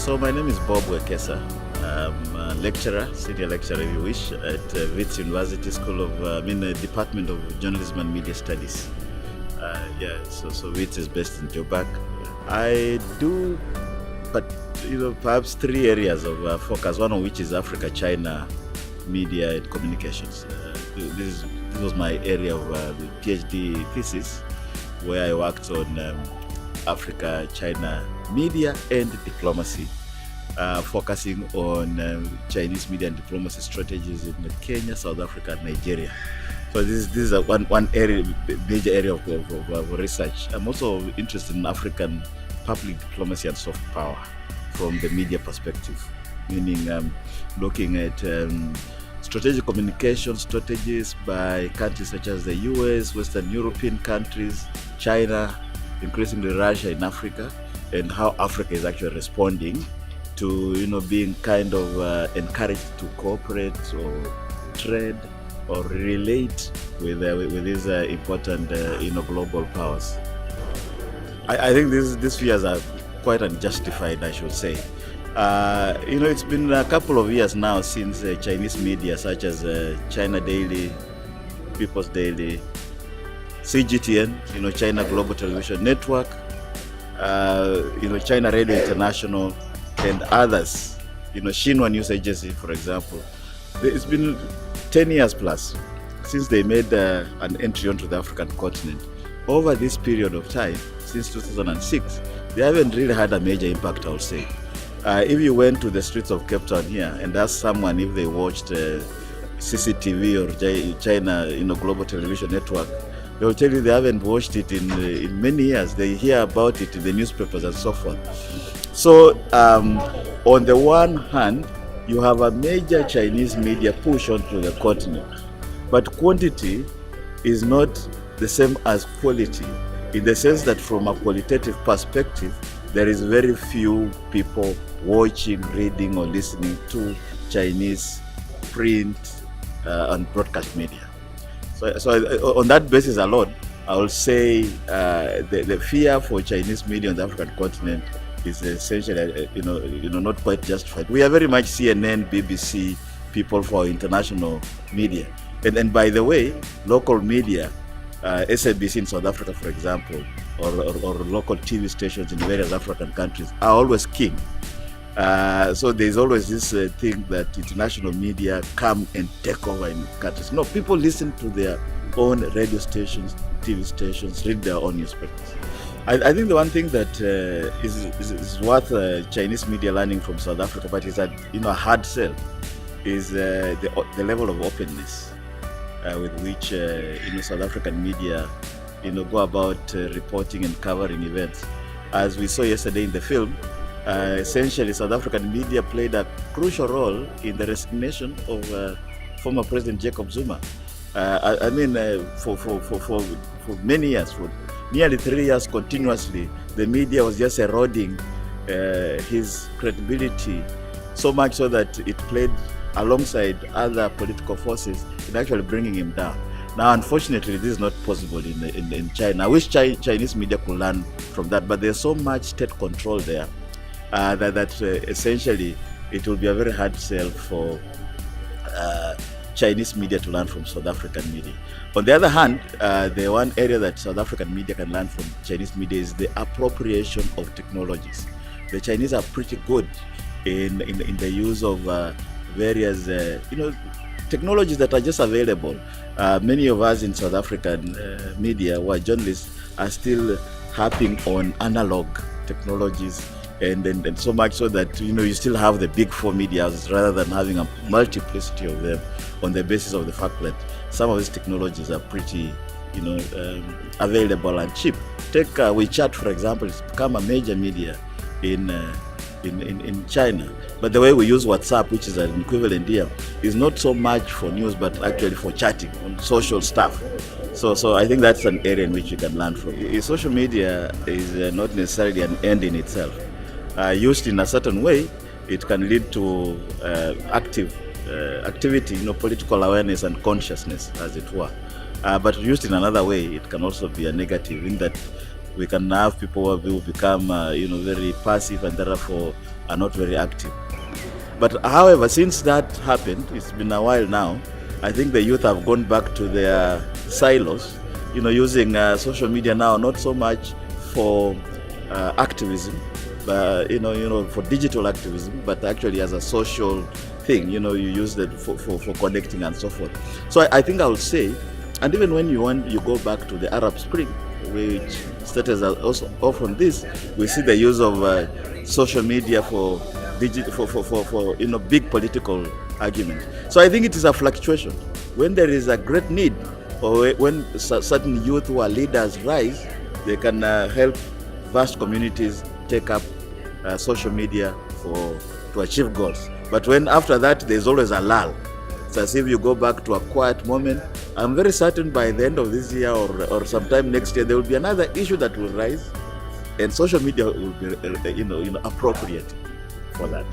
So my name is Bob Wekesa. I'm a lecturer, senior lecturer if you wish, at Wits University School of, Department of Journalism and Media Studies. So Wits is based in Joburg. I do, but perhaps three areas of focus, one of which is Africa, China, media and communications. This was my area of the PhD thesis, where I worked on Africa, China, media and diplomacy, focusing on Chinese media and diplomacy strategies in Kenya, South Africa, and Nigeria. So this is one area, major area of research. I'm also interested in African public diplomacy and soft power from the media perspective, meaning looking at strategic communication strategies by countries such as the US, Western European countries, China, increasingly Russia in Africa, and how Africa is actually responding to being kind of encouraged to cooperate or trade or relate with these important global powers. I think these fears are quite unjustified, I should say. It's been a couple of years now since Chinese media such as China Daily, People's Daily, CGTN, China Global Television Network, China Radio International, and others, Xinhua News Agency, for example. It's been 10 years plus since they made an entry onto the African continent. Over this period of time, since 2006, they haven't really had a major impact, I would say. If you went to the streets of Cape Town here and asked someone if they watched CCTV or China Global Television Network, they will tell you they haven't watched it in many years. They hear about it in the newspapers and so forth. So on the one hand, you have a major Chinese media push onto the continent, but quantity is not the same as quality, in the sense that from a qualitative perspective, there is very few people watching, reading or listening to Chinese print and broadcast media. So on that basis alone, I will say the fear for Chinese media on the African continent is essentially, not quite justified. We are very much CNN, BBC people for international media. And by the way, local media, SABC in South Africa, for example, or local TV stations in various African countries are always king. So there's always this thing that international media come and take over in countries. No, people listen to their own radio stations, TV stations, read their own newspapers. I think the one thing that is worth Chinese media learning from South Africa, but is a hard sell, is the level of openness with which South African media go about reporting and covering events. As we saw yesterday in the film, essentially South African media played a crucial role in the resignation of former President Jacob Zuma. For many years, for nearly 3 years continuously, the media was just eroding his credibility, so much so that it played alongside other political forces in actually bringing him down. Now, unfortunately, this is not possible in China. I wish Chinese media could learn from that, but there's so much state control there that essentially it will be a very hard sell for Chinese media to learn from South African media. On the other hand, the one area that South African media can learn from Chinese media is the appropriation of technologies. The Chinese are pretty good in the use of various technologies that are just available. Many of us in South African media who are journalists are still harping on analog technologies, and so much so that you still have the big four media rather than having a multiplicity of them, on the basis of the fact that some of these technologies are pretty available and cheap. Take WeChat, for example. It's become a major media in China, but the way we use WhatsApp, which is an equivalent here, is not so much for news but actually for chatting on social stuff. So I think that's an area in which you can learn from. Social media is not necessarily an end in itself. Used in a certain way, it can lead to activity, political awareness and consciousness, as it were. But used in another way, it can also be a negative, in that we can have people who become very passive and therefore are not very active. But however, since that happened, it's been a while now, I think the youth have gone back to their silos, using social media now, not so much for activism, but for digital activism, but actually as a social thing. You use it for connecting and so forth. So I think I would say, and even when you go back to the Arab Spring, which started also off on this, we see the use of social media for big political argument. So I think it is a fluctuation. When there is a great need, or when certain youth who are leaders rise, they can help vast communities take up social media to achieve goals. But when after that there's always a lull, it's as if you go back to a quiet moment. I'm very certain by the end of this year or sometime next year there will be another issue that will rise, and social media will be appropriate for that.